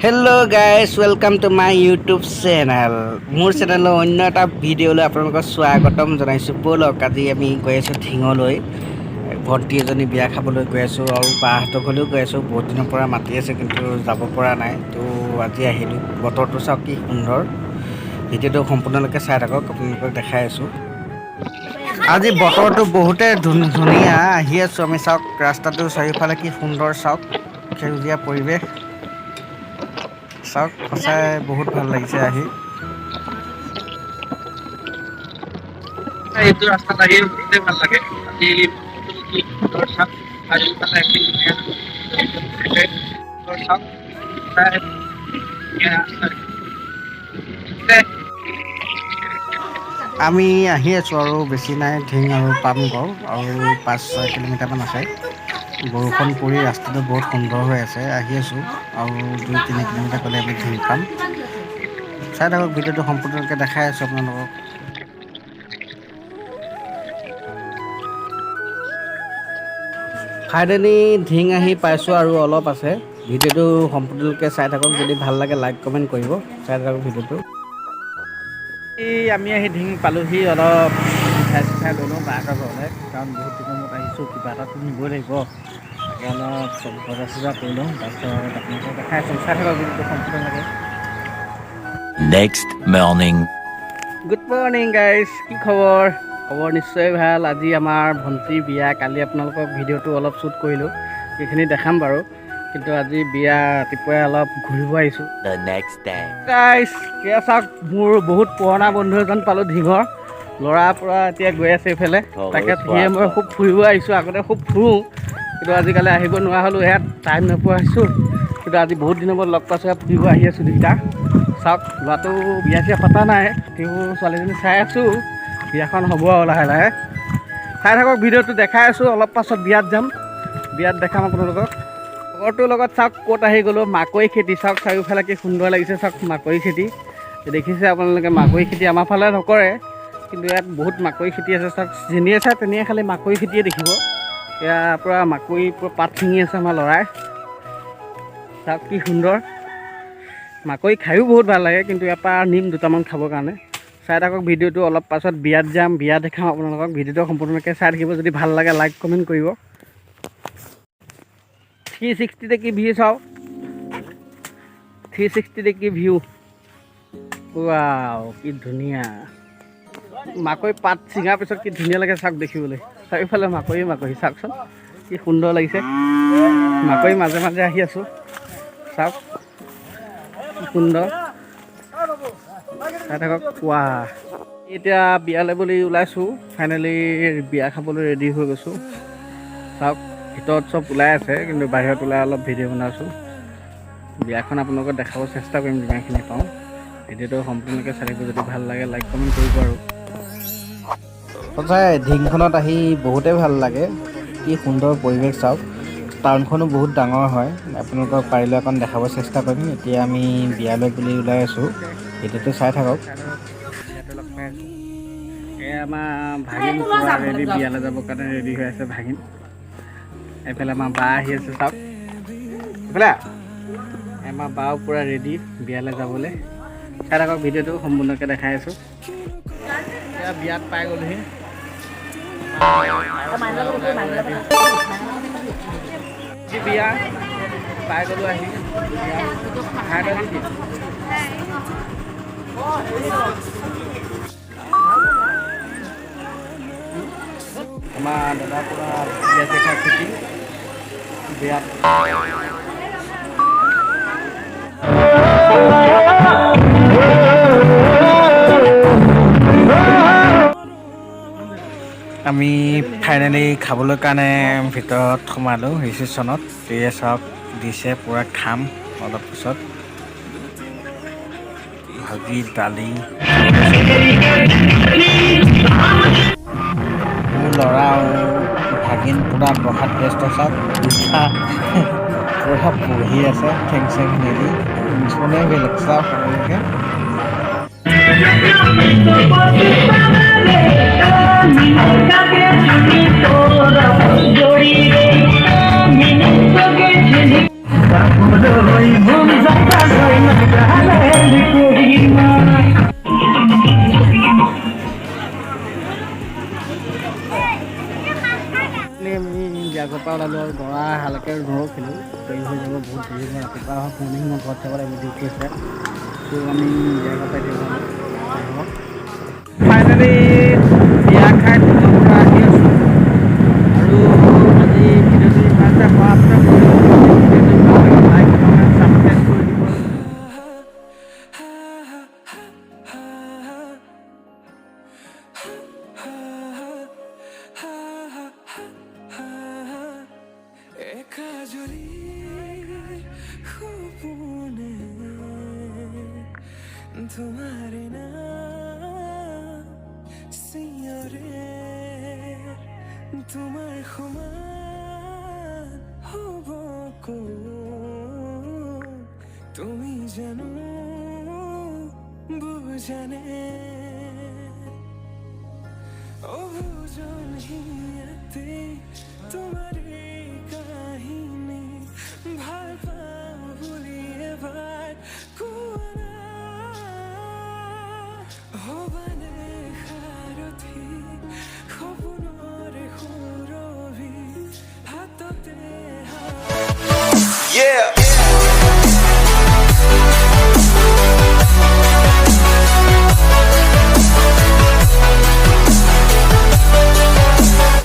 Hello guys, welcome to my YouTube channel. মোৰ চেনেলৰ অন্য এটা ভিডিঅ'লৈ আপোনালোকক স্বাগতম জনাইছোঁ। ব'লক আজি আমি গৈ আছোঁ ঢিঙলৈ। ভণ্টি এজনী বিয়া খাবলৈ গৈ আছোঁ আৰু বাহঁতৰ ঘৰলৈও গৈ আছোঁ। বহুত দিনৰ পৰা মাতি আছে কিন্তু যাব পৰা নাই। তো আজি আহিলোঁ। বতৰটো চাওক কি সুন্দৰ। ভিডিঅ'টো সম্পূৰ্ণলৈকে চাই থাকক, আপোনালোকক দেখাই আছোঁ। আজি বতৰটো বহুতে ধুনীয়া। আহি আছোঁ আমি, চাওক ৰাস্তাটো চাৰিওফালে কি সুন্দৰ, চাওক সেউজীয়া পৰিৱেশ। চাওক সঁচাই বহুত ভাল লাগিছে আহি। এইটো ৰাস্তাত আহি বহুতেই ভাল লাগে। আজি কি সুন্দৰ চাওক, চাৰিওফালে কি ধুনীয়া চাওক। আমি আহি আছোঁ আৰু বেছি নাই, ঢিং আৰু পামগড় আৰু 5-6 কিলোমিটাৰমান আছে। বৰষুণ পৰি ৰাস্তাটো বহুত সুন্দৰ হৈ আছে। আহি আছোঁ আৰু 2-3 কিলোমিটাৰ গ'লে আমি ঢিং পাম। চাই থাকক, ভিডিঅ'টো সম্পূৰ্ণকৈ দেখাই আছোঁ আপোনালোকক। ফাইনেলি ঢিং আহি পাইছোঁ আৰু অলপ আছে। ভিডিঅ'টো সম্পূৰ্ণকৈ চাই থাকক, যদি ভাল লাগে লাইক কমেণ্ট কৰিব। চাই থাকক ভিডিঅ'টো। আমি আহি ঢিং পালোঁহি, অলপ মিঠাই ল'লোঁ বাহঁতৰ ঘৰলৈ, কাৰণ বহুত দিনৰ মূৰত আহিছোঁ, কিবা এটাতো নিবই লাগিব। তাকে অলপ বজাৰ কৰি লওঁ, তাৰপিছত আপোনালোকক দেখাই আছোঁ। চাই থাকক ভিডিঅ'টো সম্পূৰ্ণকৈ। Next morning. Good morning guys, কি খবৰ? খবৰ নিশ্চয় ভাল। আজি আমাৰ ভণ্টিৰ বিয়া। কালি আপোনালোকক ভিডিঅ'টো অলপ শ্বুট কৰিলোঁ, সেইখিনি দেখাম বাৰু। কিন্তু আজি বিয়া, ৰাতিপুৱাই অলপ ঘূৰিব আহিছোঁ। The next day. গাইজ এয়া চাওক, মোৰ বহুত পুৰণা বন্ধু এজন পালোঁ ঢিঙৰ। ল'ৰাৰ পৰা এতিয়া গৈ আছে এইফালে। তাকে সিয়ে মই খুব ফুৰিব আহিছোঁ। আগতে খুব ফুৰোঁ, কিন্তু আজিকালি আহিব নোৱাৰা হ'লোঁ, ইয়াত টাইম নোপোৱা হৈছোঁ। কিন্তু আজি বহুত দিনৰ মূৰত লগ পাইছোঁ, ফুৰিব আহি আছোঁ দুইটা। চাওক, ল'ৰাটো বিয়া চিয়া পতা নাই, তেওঁ ছোৱালীজনী চাই আছোঁ। বিয়াখন হ'ব আৰু লাহে লাহে। চাই থাকক ভিডিঅ'টো দেখাই আছোঁ। অলপ পাছত বিয়াত যাম, বিয়াত দেখাম আপোনালোকক। লগৰটোৰ লগত চাওক ক'ত আহি গ'লোঁ, মাকৈ খেতি। চাওক চাৰিওফালে কি সুন্দৰ লাগিছে, চাওক মাকৈ খেতি দেখিছে আপোনালোকে। মাকৈ খেতি আমাৰ ফালে নকৰে, কিন্তু ইয়াত বহুত মাকৈ খেতি আছে। চাওক যেনিয়ে চাই তেনিয়ে খালি মাকৈ খেতিয়ে দেখিব। ইয়াৰ পৰা মাকৈ পৰা পাত ছিঙি আছে আমাৰ ল'ৰাই। চাওক কি সুন্দৰ। মাকৈ খায়ো বহুত ভাল লাগে, কিন্তু ইয়াৰ পৰা নিম দুটামান খাবৰ কাৰণে। চাই থাকক ভিডিঅ'টো। অলপ পাছত বিয়াত যাম, বিয়া দেখাম আপোনালোকক। ভিডিঅ'টো সম্পূৰ্ণকৈ চাই থাকিব, যদি ভাল লাগে লাইক কমেণ্ট কৰিব। 360 ডিগ্ৰী ভিউ চাওক, 360 ডিগ্ৰী ভিউ। ৱাও কি ধুনীয়া। মাকৈ পাত ছিঙাৰ পিছত কি ধুনীয়া লাগে চাওক দেখিবলৈ। চাৰিওফালে মাকৈ মাকৈ, চাওকচোন কি সুন্দৰ লাগিছে। মাকৈ মাজে মাজে আহি আছোঁ, চাওক কি সুন্দৰ। চাই থাকক। কোৱা এতিয়া বিয়ালৈ বুলি ওলাইছোঁ। ফাইনেলি বিয়া খাবলৈ ৰেডি হৈ গৈছোঁ। চাওক ভিতৰত চব ওলাই আছে, কিন্তু বাহিৰত ওলাই অলপ ভিডিঅ' বনাইছোঁ। বিয়াখন আপোনালোকক দেখাব চেষ্টা কৰিম যিমানখিনি পাওঁ। ভিডিঅ'টো সম্পূৰ্ণকৈ চাই থাকিব, যদি ভাল লাগে লাইক কমেণ্ট কৰিব। আৰু সঁচাই ঢিংখনত আহি বহুতেই ভাল লাগে। কি সুন্দৰ পৰিৱেশ চাওক। টাউনখনো বহুত ডাঙৰ হয়, আপোনালোকক পাৰিলে অকণ দেখাব চেষ্টা কৰিম। এতিয়া আমি বিয়ালৈ বুলি ওলাই আছোঁ, ভিডিঅ'টো চাই থাকক। এয়া আমাৰ ভাগিন পূৰা ৰেডি, বিয়ালৈ যাবৰ কাৰণে ৰেডি হৈ আছে ভাগিন। এইফালে আমাৰ বা আহি আছে, চাওক এইফালে। আমাৰ বাও পূৰা ৰেডি বিয়ালৈ যাবলৈ। চাই থাকক ভিডিঅ'টো সম্পূৰ্ণকৈ দেখাই আছোঁ। এতিয়া বিয়াত পাই গ'লোহি। বিয়া পাই গ'লোঁ আহি। আমাৰ দাদা পূৰা বিয়া দেখা খেতি বিয়াত। আমি ফাইনেলি খাবলৈ কাৰণে ভিতৰত সোমালোঁ ৰিচিপশ্যনত। এয়া চাওক দিছে, পূৰা খাম অলপ পিছত। ভাজি দালি। মোৰ ল'ৰা আৰু ভাগিন পূৰা বহাত ব্যস্ত। চাওক দুটা পূৰা বহি আছে, ঠেং চেং মেলি। কোনে বেলেগ চাওক আপোনালোকে। দেৰি হৈ যাব বহুত দেৰি হ'ব ৰাতিপুৱা অহা মৰ্ণিং মই ঘৰত যাব লাগিব ডিউটি আছে ত' আমি জেগা পাই দিব ফাইনেলি বিয়া খাই দিনৰ পৰা আহি আছোঁ আৰু আজি ভিডিঅ'টো ইমানতে সমাপ্ত কৰিলোঁ ভিডিঅ'টো ভাল লাগে লাইক কমেণ্ট ছাবস্ক্ৰাইব কৰি দিব तुम्हारे नाम सियारे तुम्हारे खुमान हो को তুমি জানো বুঝানে ও বুঝো নিয়তে তোমারে কাহিনী ভাল পাও বলি এবার কোনা हो